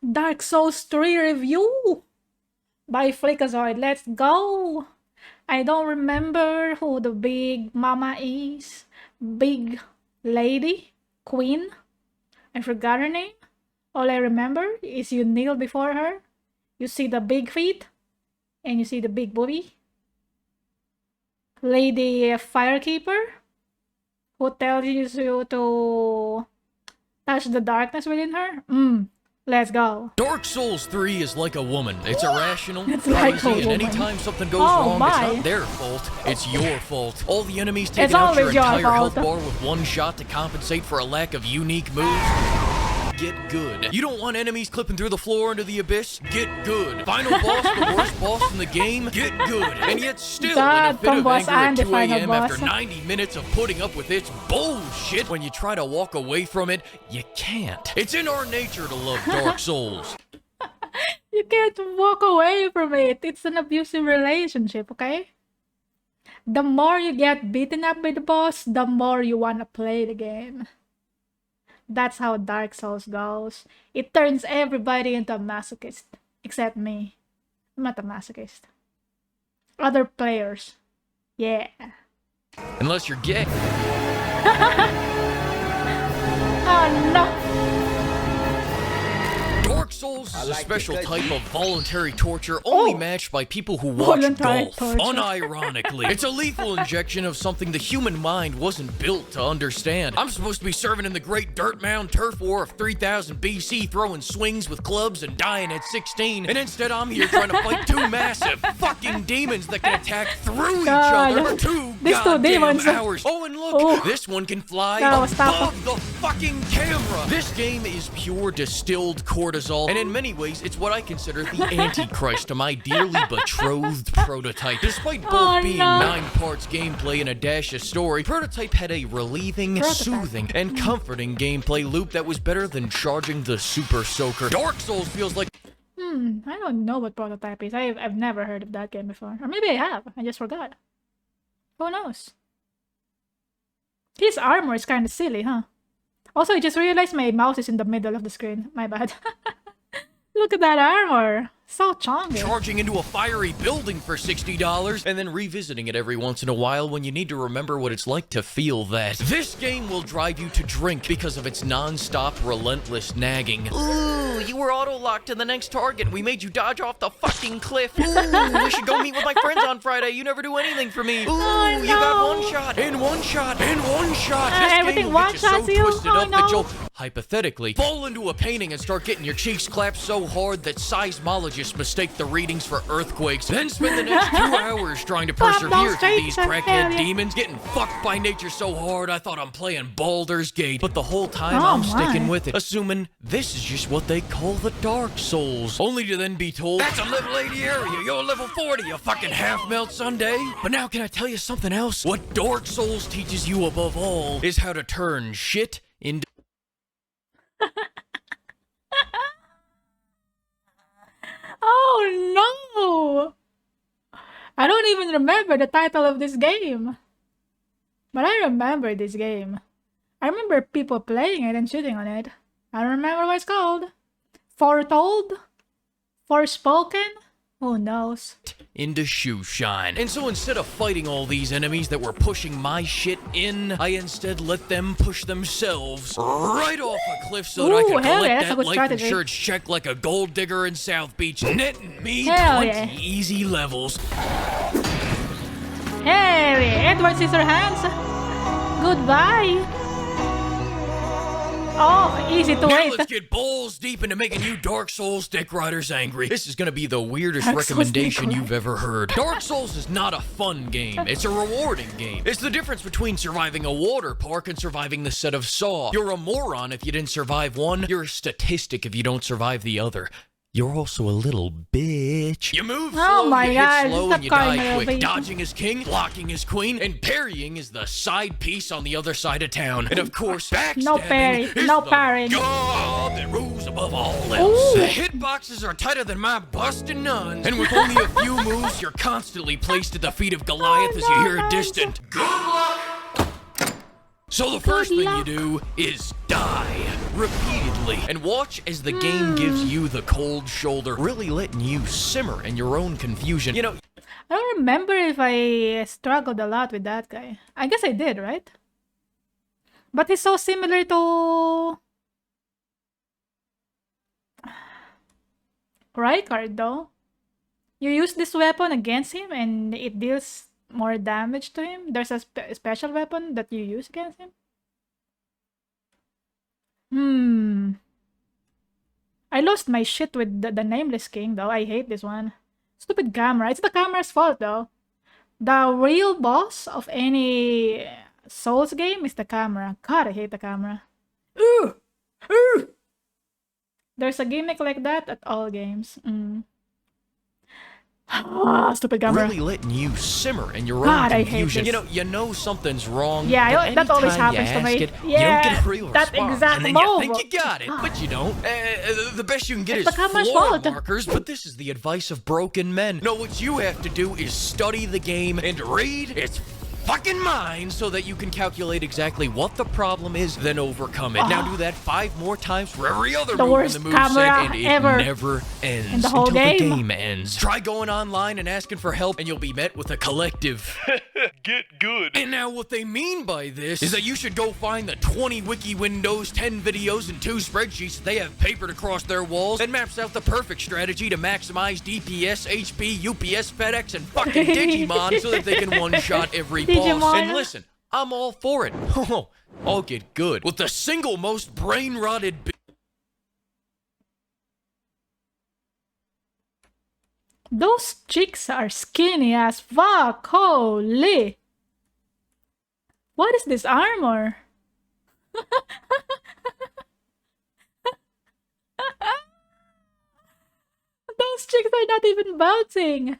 Dark Souls 3 review by FLEEKAZOID. Let's go! I don't remember who the big mama is. Big lady? Queen? I forgot her name. All I remember is you kneel before her, you see the big feet, and you see the big booty. Lady Firekeeper, who tells you to touch the darkness within her. Let's go. Dark Souls 3 is like a woman. It's irrational, It's like crazy, a and woman. anytime something goes wrong, my. it's not their fault, it's your fault. All the enemies It's taking out your always your entire health fault. bar with one shot to compensate for a lack of unique moves. Get good. You don't want enemies clipping through the floor into the abyss? Get good. Final boss, the worst boss in the game? Get good. And yet still, in a God, fit of boss anger at and the 2 final a.m. boss. after 90 minutes of putting up with its bullshit, when you try to walk away from it, you can't. It's in our nature to love Dark Souls. You can't walk away from it. It's an abusive relationship, okay? The more you get beaten up by the boss, the more you want to play the game. That's how Dark Souls goes. It turns everybody into a masochist. Except me. I'm not a masochist. Other players. Yeah. Unless you're gay. Oh no! Dark Souls is a special type of voluntary torture only matched by people who watch Voluntary golf. torture. Unironically. It's a lethal injection of something the human mind wasn't built to understand. I'm supposed to be serving in the Great Dirt Mound Turf War of 3000 BC, throwing swings with clubs and dying at 16. And instead I'm here trying to fight two massive fucking demons that can attack through each other for These two goddamn demons. hours. Oh, and look, this one can fly No, stop. above the fucking camera. This game is pure distilled cortisol, and in many ways, it's what I consider the antichrist to my dearly betrothed Prototype. Despite both being 9 parts gameplay and a dash of story, Prototype had a relieving, soothing, and comforting gameplay loop that was better than charging the Super Soaker. Dark Souls feels like... I don't know what Prototype is. I've never heard of that game before. Or maybe I have. I just forgot. Who knows? His armor is kind of silly, huh? Also, I just realized my mouse is in the middle of the screen. My bad. Look at that armor. So chonky. Charging into a fiery building for $60 and then revisiting it every once in a while when you need to remember what it's like to feel that. This game will drive you to drink because of its non-stop, relentless nagging. Ooh, you were auto-locked to the next target. We made you dodge off the fucking cliff. Ooh, we should go meet with my friends on Friday. You never do anything for me. Ooh, Oh, you got no. one shot, and one shot, and one shot. This everything game will get you so one-shots you? twisted Oh, up no. that you'll hypothetically fall into a painting and start getting your cheeks clapped so hard that seismologists mistake the readings for earthquakes, then spend the next 2 hours trying to Clap those persevere through cheeks, these I crackhead tell ya. demons, getting fucked by nature so hard I thought I'm playing Baldur's Gate. But the whole time Oh, I'm my. sticking with it, assuming this is just what they call the Dark Souls, only to then be told, that's a level 80 area, you're level 40, you fucking half-melt Sunday. But now can I tell you something else? What Dark Souls teaches you above all is how to turn shit into... Oh no! I don't even remember the title of this game. But I remember this game. I remember people playing it and shooting on it. I don't remember what it's called. Foretold? Forspoken? Who knows? into shoe shine. And so instead of fighting all these enemies that were pushing my shit in, I instead let them push themselves right off a cliff so that I Ooh, could hell collect yeah, that's a that good life strategy. insurance check like a gold digger in South Beach, netting me Hell 20 yeah. easy levels. Hey, Edward Scissorhands. Goodbye. Oh, easy to Now wait. let's get balls deep into making you Dark Souls Dick Riders angry. This is gonna be the weirdest Dark Souls recommendation Dick you've ever heard. Dark Souls is not a fun game. It's a rewarding game. It's the difference between surviving a water park and surviving the set of Saw. You're a moron if you didn't survive one. You're a statistic if you don't survive the other. You're also a little bitch. You move slow, my you God, hit slow, stop and you calling me die a quick. bitch. Dodging is king, blocking is queen, and parrying is the side piece on the other side of town. And of course, backstabbing No parry, is no the parrying. god that rules above all else. Ooh. The hitboxes are tighter than my busted nuns, and with only a few moves, you're constantly placed at the feet of Goliath as you hear a distant good luck. So the first thing you do is die. repeatedly, and watch as the game gives you the cold shoulder, really letting you simmer in your own confusion. You know, I don't remember if I struggled a lot with that guy. I guess I did, right? But he's so similar to Rykard, though. You use this weapon against him and it deals more damage to him. There's a special weapon that you use against him. I lost my shit with the Nameless King, though. I hate this one. Stupid camera. It's the camera's fault, though. The real boss of any Souls game is the camera. God, I hate the camera. Ooh! Ooh! There's a gimmick like that at all games. Stupid camera. really letting you simmer in your God, own I hate confusion. this. You know something's wrong. Yeah, but that always anytime happens you to me. ask it, Yeah, you don't get a real that response. exact And then move. you think you got it, but you don't. The best you can get It's is the camera's floor fault. markers, but this is the advice of broken men. No, what you have to do is study the game and read its fucking mind so that you can calculate exactly what the problem is, then overcome it. Now do that 5 more times for every other move worst in the camera moveset, and it ever never ends in the whole until game. the game ends. Try going online and asking for help, and you'll be met with a collective Get good. and now what they mean by this is that you should go find the 20 wiki windows, 10 videos, and 2 spreadsheets that they have papered across their walls and maps out the perfect strategy to maximize DPS, HP, UPS, FedEx, and fucking Digimon so that they can one-shot every boss. Digimon. And listen, I'm all for it. I'll get good with the single most brain-rotted Those chicks are skinny as fuck. Holy. What is this armor? Those chicks are not even bouncing.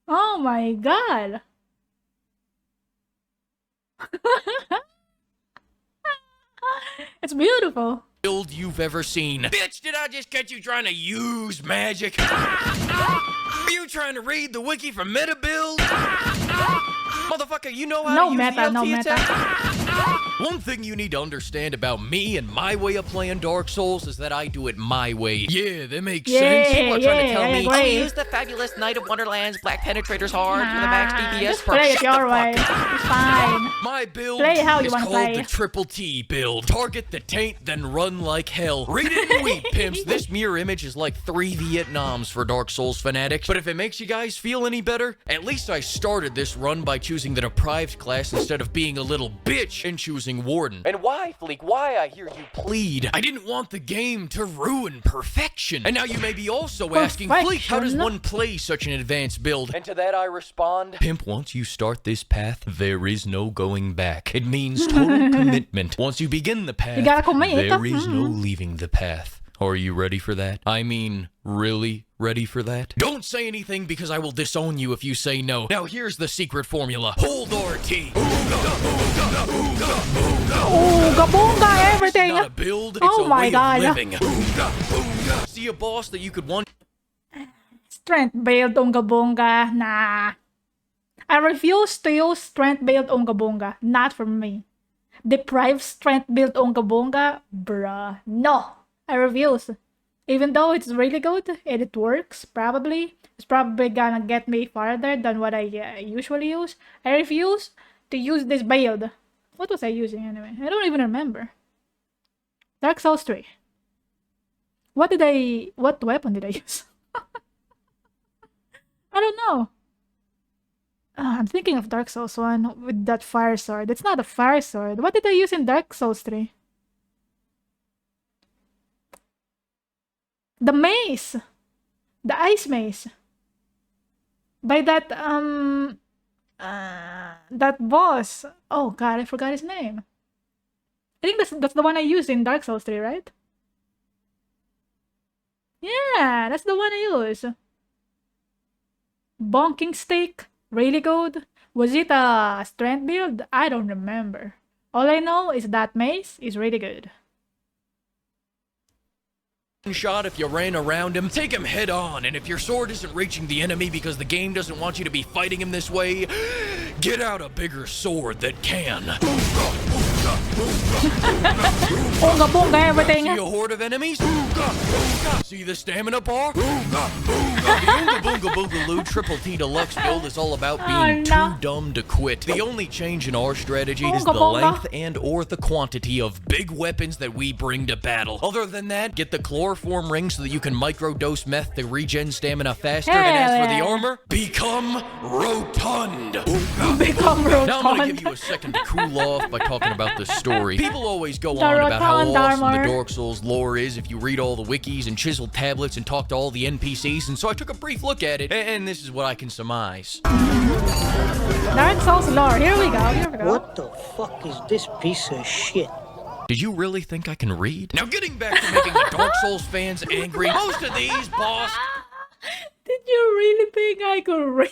Oh my god. It's beautiful. build you've ever seen. Bitch, did I just catch you trying to use magic? Are you trying to read the wiki for meta build? Motherfucker, you know how No to use meta, the no LT meta. attack? One thing you need to understand about me and my way of playing Dark Souls is that I do it my way. Yeah, that makes sense. People are trying to tell I me, agree. use the fabulous Knight of Wonderland's Black Penetrator's hard with a max DPS Just per. play it Shut your the way. fuck up. It's fine. My build Play how you is wanna called play. the Triple T build. Target the taint, then run like hell. Read it and weep, pimps. This mirror image is like 3 Vietnams for Dark Souls fanatics. But if it makes you guys feel any better, at least I started this run by choosing the deprived class instead of being a little bitch and choosing Warden. And why, Fleek? Why, I hear you plead? I didn't want the game to ruin perfection. And now you may be also asking, Fleek, how does Perfection? one play such an advanced build? And to that I respond, Pimp, once you start this path, there is no going back. It means total commitment. Once you begin the path, You gotta commit. there is no leaving the path. Are you ready for that? I mean, really ready for that? Don't say anything because I will disown you if you say no. Now here's the secret formula. Hold RT. Ooga boonga, everything. It's not a build, it's Oh a my way God. of living. See a boss that you could one Strength build unga boonga. Nah. I refuse to use strength build unga boonga. Not for me. Deprived strength build unga boonga? Bruh. No. I refuse. Even though it's really good and it works, probably. It's probably gonna get me farther than what I usually use. I refuse to use this build. What was I using anyway? I don't even remember. Dark Souls 3. What weapon did I use? I don't know. I'm thinking of Dark Souls 1 with that fire sword. It's not a fire sword. What did I use in Dark Souls 3? The mace! The ice mace. By that, that boss. Oh god, I forgot his name. I think that's the one I used in Dark Souls 3, right? Yeah, that's the one I used. Bonking Stick. Really good. Was it a strength build? I don't remember. All I know is that mace is really good. shot if you ran around him. Take him head on, and if your sword isn't reaching the enemy because the game doesn't want you to be fighting him this way, get out a bigger sword that can. Bunga bunga everything. See a horde of enemies? See the stamina bar? The Oonga Boonga Boogaloo Triple T Deluxe build is all about being too dumb to quit. The only change in our strategy is the length and or the quantity of big weapons that we bring to battle. Other than that, get the chloroform ring so that you can microdose meth to regen stamina faster. And as for the armor, become rotund. Become rotund. Now I'm gonna give you a second to cool off by talking about this story. People always go on about how awesome the Dark Souls lore is if you read all the wikis and chiseled tablets and talk to all the NPCs, and so I took a brief look at it, and this is what I can surmise. Dark Souls lore. Here we go. What the fuck is this piece of shit? Did you really think I can read? Now getting back to making the Dark Souls fans angry, most of these boss... Did you really think I could read?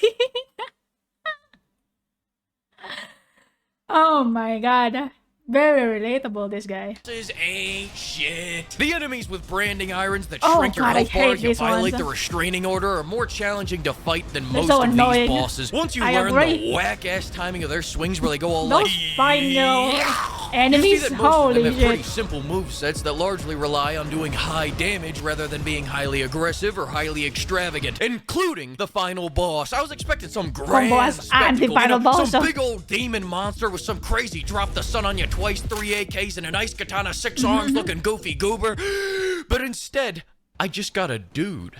Oh my god. Very relatable, this guy. This ain't shit. The enemies with branding irons that Oh, shrink your God, I health bar hate if you these violate ones. the restraining order are more challenging to fight than They're most so of annoying. these bosses. Once you I learn agree. the whack-ass timing of their swings where they go all Those like... final You enemies, see that most of holy them have pretty shit. simple movesets that largely rely on doing high damage rather than being highly aggressive or highly extravagant, including the final boss. I was expecting some grand boss and the spectacle, final boss. some big old demon monster with some crazy drop the sun on you twice, 3 AKs, and an ice katana, 6 arms looking goofy goober. But instead, I just got a dude.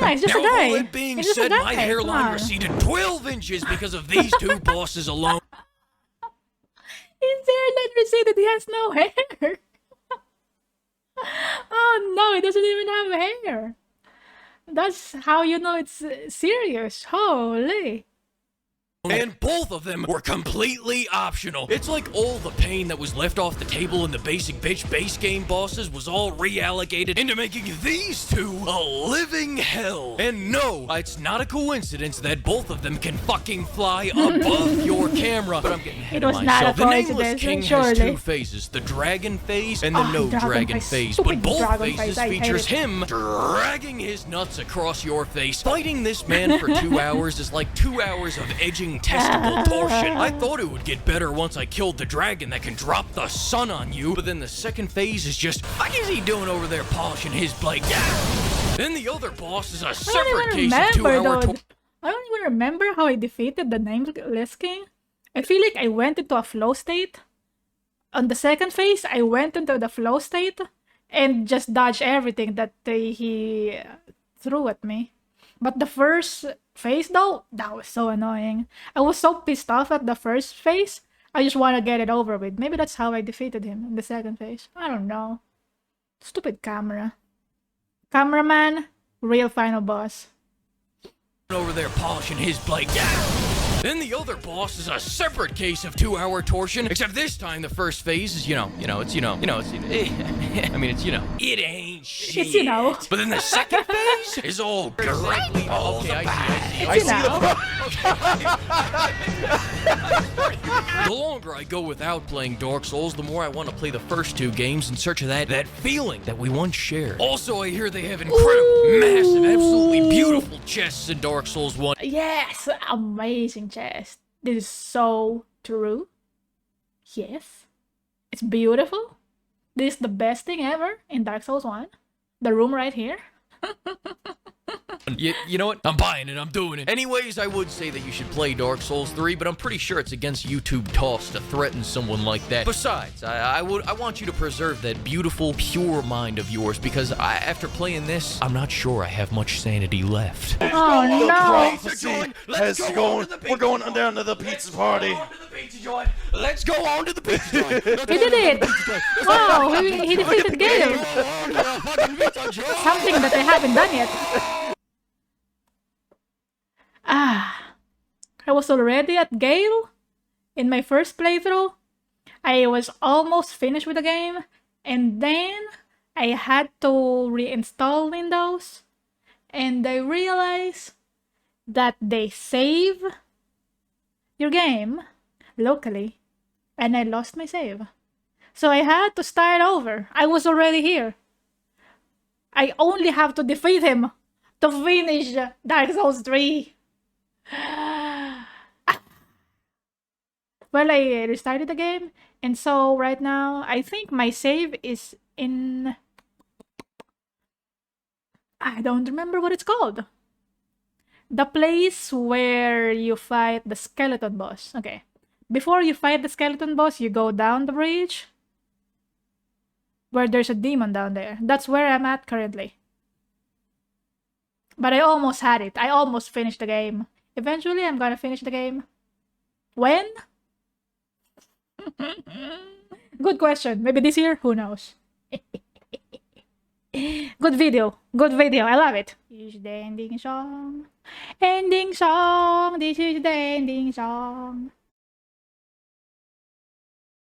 Yeah, he's just a Now, guy. all that being He's just a said, my guy. hairline Come on. receded 12 inches because of these two bosses alone. His hairline receded. He has no hair. Oh no, he doesn't even have hair. That's how you know it's serious. Holy. And both of them were completely optional. It's like all the pain that was left off the table in the basic bitch base game bosses was all reallocated into making these two a living hell. And no, it's not a coincidence that both of them can fucking fly above your camera. But I'm getting ahead It of was not myself. a The Nameless coincidence, King surely. has 2 phases, the dragon phase and the no dragon phase. But Stupid both dragon phases phase, I hate features it. him dragging his nuts across your face. Fighting this man for 2 hours is like 2 hours of edging testicle torsion. I thought it would get better once I killed the dragon that can drop the sun on you, but then the second phase is just, what is he doing over there polishing his blade? Yeah. Then the other boss is a I separate don't even case of remember 2 hour though. I don't even remember how I defeated the Nameless King. I feel like I went into a flow state. On the second phase, I went into the flow state and just dodged everything that he threw at me. But the first phase though, that was so annoying. I was so pissed off at the first phase. I just want to get it over with. Maybe that's how I defeated him in the second phase. I don't know. Stupid camera. Cameraman, real final boss. over there polishing his blade. Yeah. Then the other boss is a separate case of 2 hour torsion, except this time the first phase is, I mean, it's, it ain't shit. It's, But then the second phase is all directly, okay, I see. The longer I go without playing Dark Souls, the more I want to play the first 2 games in search of that feeling that we once shared. Also, I hear they have incredible, massive, absolutely beautiful chests in Dark Souls 1. Yes, amazing chest. This is so true. Yes, it's beautiful. This is the best thing ever in Dark Souls 1. The room right here. You know what? I'm buying it. I'm doing it. Anyways, I would say that you should play Dark Souls 3, but I'm pretty sure it's against YouTube toss to threaten someone like that. Besides, I want you to preserve that beautiful, pure mind of yours, because after playing this, I'm not sure I have much sanity left. Oh no! We're going down to the pizza party. Let's go on to the pizza joint. He did it! Wow, he defeated Gale. Something that I haven't done yet. I was already at Gale in my first playthrough. I was almost finished with the game, and then I had to reinstall Windows, and I realized that they save your game locally, and I lost my save. So I had to start over. I was already here. I only have to defeat him to finish Dark Souls 3. Well, I restarted the game, and so right now, I think my save is in... I don't remember what it's called. The place where you fight the skeleton boss. Okay. Before you fight the skeleton boss, you go down the bridge. Where there's a demon down there. That's where I'm at currently. But I almost had it. I almost finished the game. Eventually, I'm gonna finish the game. When? Good question. Maybe this year? Who knows? Good video. Good video. I love it. This is the ending song. Ending song. This is the ending song.